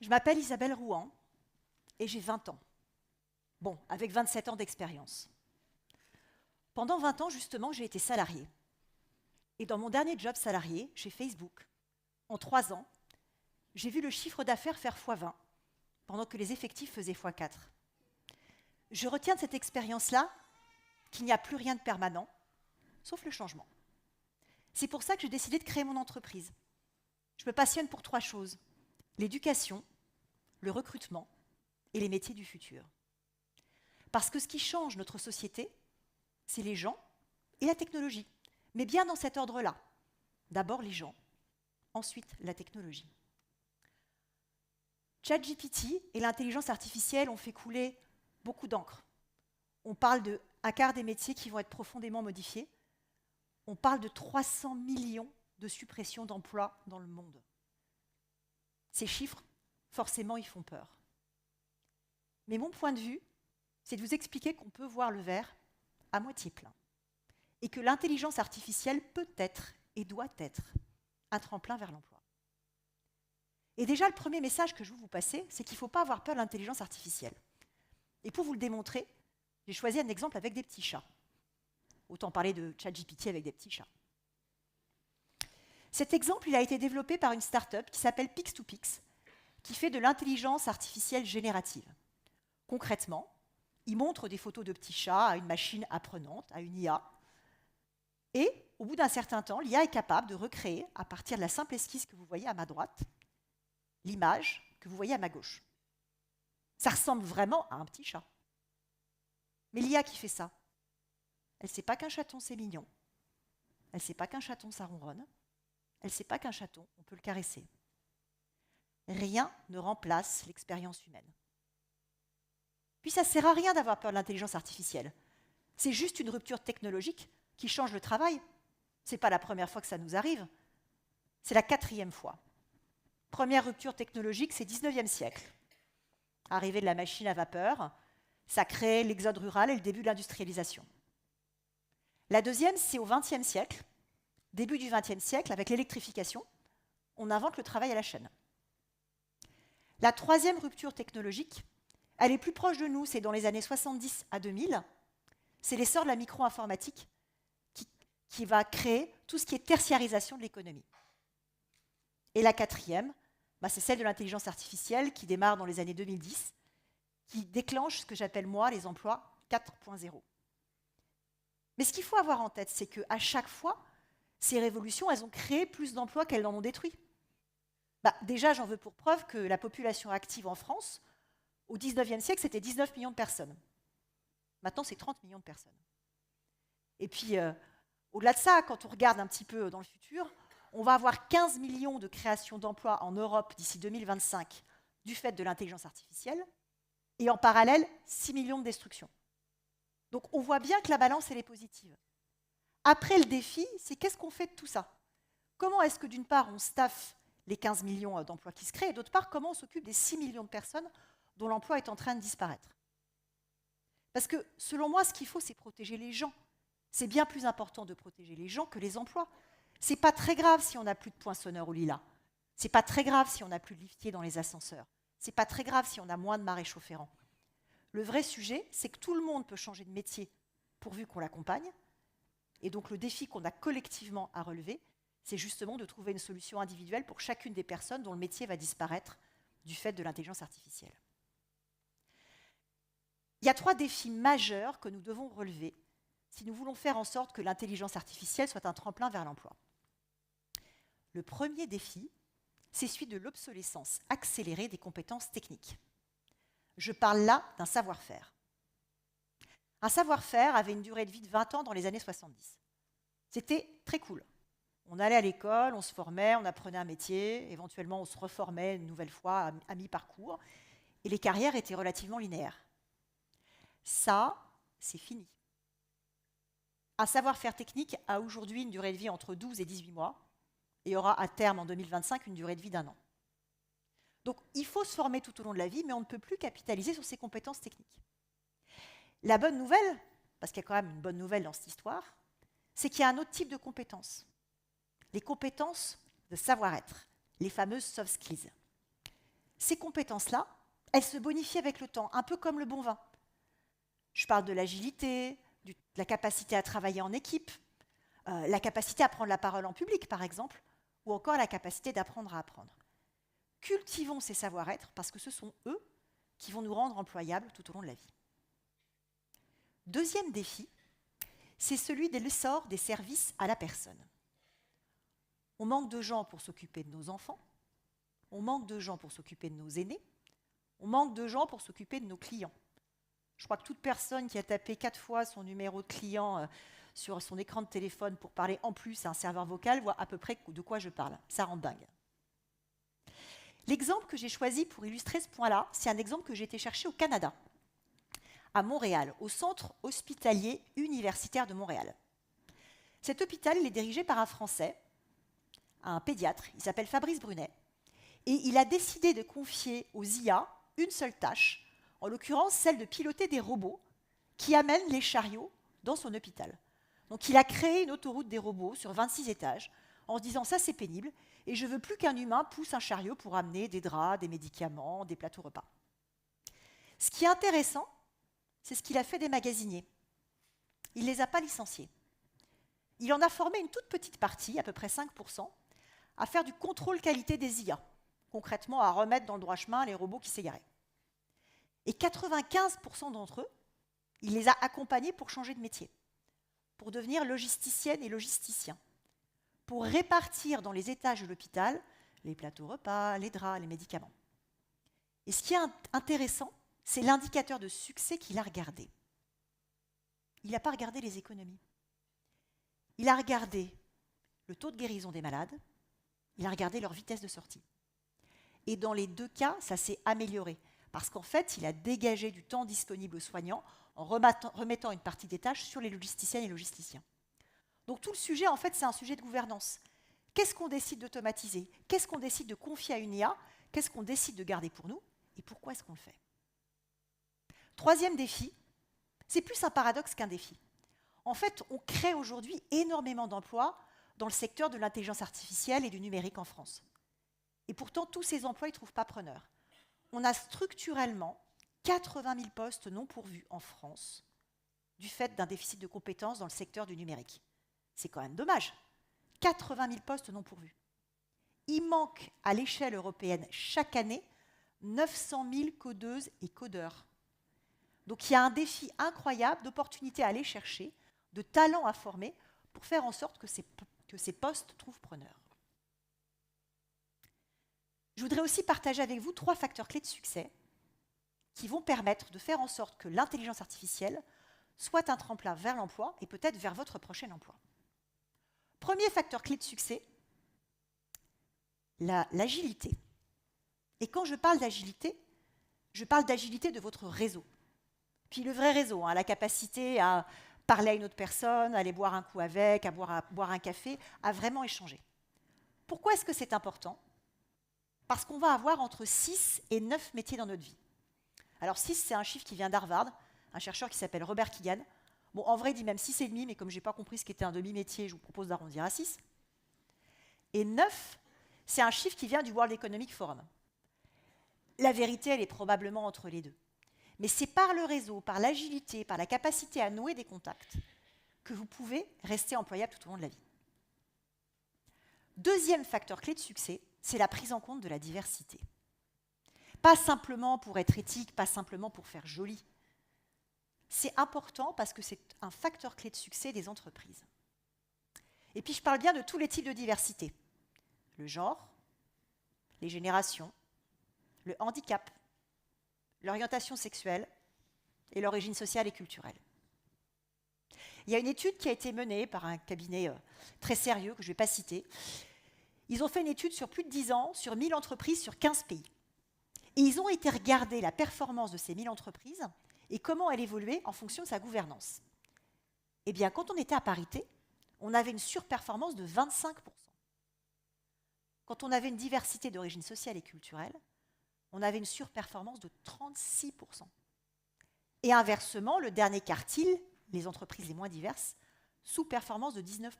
Je m'appelle Isabelle Rouhan et j'ai 20 ans. Bon, avec 27 ans d'expérience. Pendant 20 ans, justement, j'ai été salariée. Et dans mon dernier job salarié, chez Facebook, en 3 ans, j'ai vu le chiffre d'affaires faire x20, pendant que les effectifs faisaient x4. Je retiens de cette expérience-là qu'il n'y a plus rien de permanent, sauf le changement. C'est pour ça que j'ai décidé de créer mon entreprise. Je me passionne pour 3 choses: l'éducation, le recrutement et les métiers du futur. Parce que ce qui change notre société, c'est les gens et la technologie. Mais bien dans cet ordre-là. D'abord les gens, ensuite la technologie. ChatGPT et l'intelligence artificielle ont fait couler beaucoup d'encre. On parle d'un quart des métiers qui vont être profondément modifiés. On parle de 300 millions de suppressions d'emplois dans le monde. Ces chiffres, forcément, ils font peur. Mais mon point de vue, c'est de vous expliquer qu'on peut voir le verre à moitié plein et que l'intelligence artificielle peut être et doit être un tremplin vers l'emploi. Et déjà, le premier message que je veux vous passer, c'est qu'il ne faut pas avoir peur de l'intelligence artificielle. Et pour vous le démontrer, j'ai choisi un exemple avec des petits chats. Autant parler de ChatGPT avec des petits chats. Cet exemple, il a été développé par une start-up qui s'appelle Pix2Pix, qui fait de l'intelligence artificielle générative. Concrètement, il montre des photos de petits chats à une machine apprenante, à une IA, et au bout d'un certain temps, l'IA est capable de recréer, à partir de la simple esquisse que vous voyez à ma droite, l'image que vous voyez à ma gauche. Ça ressemble vraiment à un petit chat. Mais l'IA qui fait ça, elle ne sait pas qu'un chaton c'est mignon, elle ne sait pas qu'un chaton ça ronronne, elle ne sait pas qu'un chaton on peut le caresser. Rien ne remplace l'expérience humaine. Puis ça ne sert à rien d'avoir peur de l'intelligence artificielle. C'est juste une rupture technologique qui change le travail. Ce n'est pas la première fois que ça nous arrive, c'est la 4e fois. Première rupture technologique, c'est 19e siècle. Arrivée de la machine à vapeur, ça crée l'exode rural et le début de l'industrialisation. La deuxième, c'est au 20e siècle, début du 20e siècle, avec l'électrification, on invente le travail à la chaîne. La 3e rupture technologique, elle est plus proche de nous, c'est dans les années 70 à 2000, c'est l'essor de la micro-informatique qui va créer tout ce qui est tertiarisation de l'économie. Et la 4e, c'est celle de l'intelligence artificielle qui démarre dans les années 2010, qui déclenche ce que j'appelle moi les emplois 4.0. Mais ce qu'il faut avoir en tête, c'est qu'à chaque fois, ces révolutions, elles ont créé plus d'emplois qu'elles n'en ont détruit. Déjà, j'en veux pour preuve que la population active en France, au 19e siècle, c'était 19 millions de personnes. Maintenant, c'est 30 millions de personnes. Et puis, au-delà de ça, quand on regarde un petit peu dans le futur, on va avoir 15 millions de créations d'emplois en Europe d'ici 2025 du fait de l'intelligence artificielle, et en parallèle, 6 millions de destructions. Donc on voit bien que la balance, elle est positive. Après, le défi, c'est qu'est-ce qu'on fait de tout ça? Comment est-ce que d'une part, on staffe les 15 millions d'emplois qui se créent, et d'autre part, comment on s'occupe des 6 millions de personnes dont l'emploi est en train de disparaître? Parce que, selon moi, ce qu'il faut, c'est protéger les gens. C'est bien plus important de protéger les gens que les emplois. C'est pas très grave si on n'a plus de poinçonneurs au lilas. C'est pas très grave si on n'a plus de liftiers dans les ascenseurs. C'est pas très grave si on a moins de maréchaux ferrants. Le vrai sujet, c'est que tout le monde peut changer de métier pourvu qu'on l'accompagne. Et donc le défi qu'on a collectivement à relever, c'est justement de trouver une solution individuelle pour chacune des personnes dont le métier va disparaître du fait de l'intelligence artificielle. Il y a 3 défis majeurs que nous devons relever si nous voulons faire en sorte que l'intelligence artificielle soit un tremplin vers l'emploi. Le premier défi, c'est celui de l'obsolescence accélérée des compétences techniques. Je parle là d'un savoir-faire. Un savoir-faire avait une durée de vie de 20 ans dans les années 70. C'était très cool. On allait à l'école, on se formait, on apprenait un métier, éventuellement on se reformait une nouvelle fois à mi-parcours, et les carrières étaient relativement linéaires. Ça, c'est fini. Un savoir-faire technique a aujourd'hui une durée de vie entre 12 et 18 mois, et aura à terme en 2025 une durée de vie d'1 an. Donc il faut se former tout au long de la vie, mais on ne peut plus capitaliser sur ses compétences techniques. La bonne nouvelle, parce qu'il y a quand même une bonne nouvelle dans cette histoire, c'est qu'il y a un autre type de compétences. Les compétences de savoir-être, les fameuses soft skills. Ces compétences-là, elles se bonifient avec le temps, un peu comme le bon vin. Je parle de l'agilité, de la capacité à travailler en équipe, la capacité à prendre la parole en public, par exemple, ou encore la capacité d'apprendre à apprendre. Cultivons ces savoir-être parce que ce sont eux qui vont nous rendre employables tout au long de la vie. Deuxième défi, c'est celui de l'essor des services à la personne. On manque de gens pour s'occuper de nos enfants, on manque de gens pour s'occuper de nos aînés, on manque de gens pour s'occuper de nos clients. Je crois que toute personne qui a tapé 4 fois son numéro de client sur son écran de téléphone pour parler en plus à un serveur vocal voit à peu près de quoi je parle. Ça rend dingue. L'exemple que j'ai choisi pour illustrer ce point-là, c'est un exemple que j'ai été chercher au Canada, à Montréal, au Centre hospitalier universitaire de Montréal. Cet hôpital, il est dirigé par un Français, un pédiatre, il s'appelle Fabrice Brunet, et il a décidé de confier aux IA une seule tâche, en l'occurrence celle de piloter des robots qui amènent les chariots dans son hôpital. Donc il a créé une autoroute des robots sur 26 étages, en se disant ça c'est pénible, et je veux plus qu'un humain pousse un chariot pour amener des draps, des médicaments, des plateaux repas. Ce qui est intéressant, c'est ce qu'il a fait des magasiniers. Il ne les a pas licenciés. Il en a formé une toute petite partie, à peu près 5%, à faire du contrôle qualité des IA, concrètement à remettre dans le droit chemin les robots qui s'égaraient. Et 95% d'entre eux, il les a accompagnés pour changer de métier, pour devenir logisticienne et logisticien, pour répartir dans les étages de l'hôpital les plateaux repas, les draps, les médicaments. Et ce qui est intéressant, c'est l'indicateur de succès qu'il a regardé. Il n'a pas regardé les économies. Il a regardé le taux de guérison des malades, il a regardé leur vitesse de sortie. Et dans les 2 cas, ça s'est amélioré, parce qu'en fait, il a dégagé du temps disponible aux soignants en remettant une partie des tâches sur les logisticiennes et logisticiens. Donc tout le sujet, en fait, c'est un sujet de gouvernance. Qu'est-ce qu'on décide d'automatiser? Qu'est-ce qu'on décide de confier à une IA? Qu'est-ce qu'on décide de garder pour nous? Et pourquoi est-ce qu'on le fait? Troisième défi, c'est plus un paradoxe qu'un défi. En fait, on crée aujourd'hui énormément d'emplois dans le secteur de l'intelligence artificielle et du numérique en France. Et pourtant, tous ces emplois ne trouvent pas preneurs. On a structurellement 80 000 postes non pourvus en France du fait d'un déficit de compétences dans le secteur du numérique. C'est quand même dommage. 80 000 postes non pourvus. Il manque à l'échelle européenne chaque année 900 000 codeuses et codeurs. Donc il y a un défi incroyable d'opportunités à aller chercher, de talents à former pour faire en sorte que ces postes trouvent preneurs. Je voudrais aussi partager avec vous 3 facteurs clés de succès qui vont permettre de faire en sorte que l'intelligence artificielle soit un tremplin vers l'emploi et peut-être vers votre prochain emploi. Premier facteur clé de succès, l'agilité. Et quand je parle d'agilité, je parle d'agilité de votre réseau. Puis le vrai réseau, la capacité à parler à une autre personne, à aller boire un coup avec, à boire un café, à vraiment échanger. Pourquoi est-ce que c'est important? Parce qu'on va avoir entre 6 et 9 métiers dans notre vie. Alors 6, c'est un chiffre qui vient d'Harvard, un chercheur qui s'appelle Robert Keegan. Bon, en vrai, il dit même 6,5, mais comme je n'ai pas compris ce qu'était un demi-métier, je vous propose d'arrondir à 6. Et 9, c'est un chiffre qui vient du World Economic Forum. La vérité, elle est probablement entre les deux. Mais c'est par le réseau, par l'agilité, par la capacité à nouer des contacts que vous pouvez rester employable tout au long de la vie. Deuxième facteur clé de succès, c'est la prise en compte de la diversité. Pas simplement pour être éthique, pas simplement pour faire joli. C'est important parce que c'est un facteur clé de succès des entreprises. Et puis je parle bien de tous les types de diversité. Le genre, les générations, le handicap, l'orientation sexuelle et l'origine sociale et culturelle. Il y a une étude qui a été menée par un cabinet très sérieux, que je ne vais pas citer. Ils ont fait une étude sur plus de 10 ans, sur 1000 entreprises, sur 15 pays. Et ils ont été regarder la performance de ces 1000 entreprises et comment elle évoluait en fonction de sa gouvernance. Eh bien, quand on était à parité, on avait une surperformance de 25%. Quand on avait une diversité d'origine sociale et culturelle, on avait une surperformance de 36%. Et inversement, le dernier quartile, les entreprises les moins diverses, sous-performance de 19%.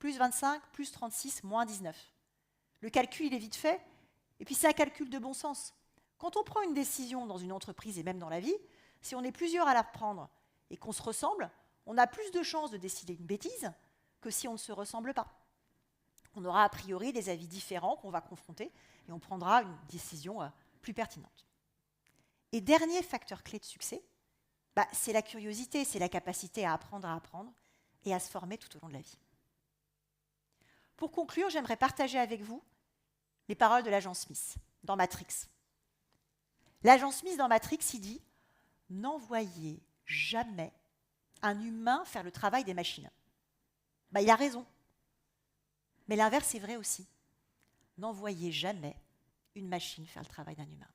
Plus 25, plus 36, moins 19. Le calcul, il est vite fait. Et puis c'est un calcul de bon sens. Quand on prend une décision dans une entreprise et même dans la vie, si on est plusieurs à la prendre et qu'on se ressemble, on a plus de chances de décider une bêtise que si on ne se ressemble pas. On aura a priori des avis différents qu'on va confronter et on prendra une décision plus pertinente. Et dernier facteur clé de succès, c'est la curiosité, c'est la capacité à apprendre et à se former tout au long de la vie. Pour conclure, j'aimerais partager avec vous les paroles de l'agent Smith dans Matrix. L'agent Smith dans Matrix, il dit « N'envoyez jamais un humain faire le travail des machines. » Il a raison. Mais l'inverse est vrai aussi. N'envoyez jamais une machine faire le travail d'un humain.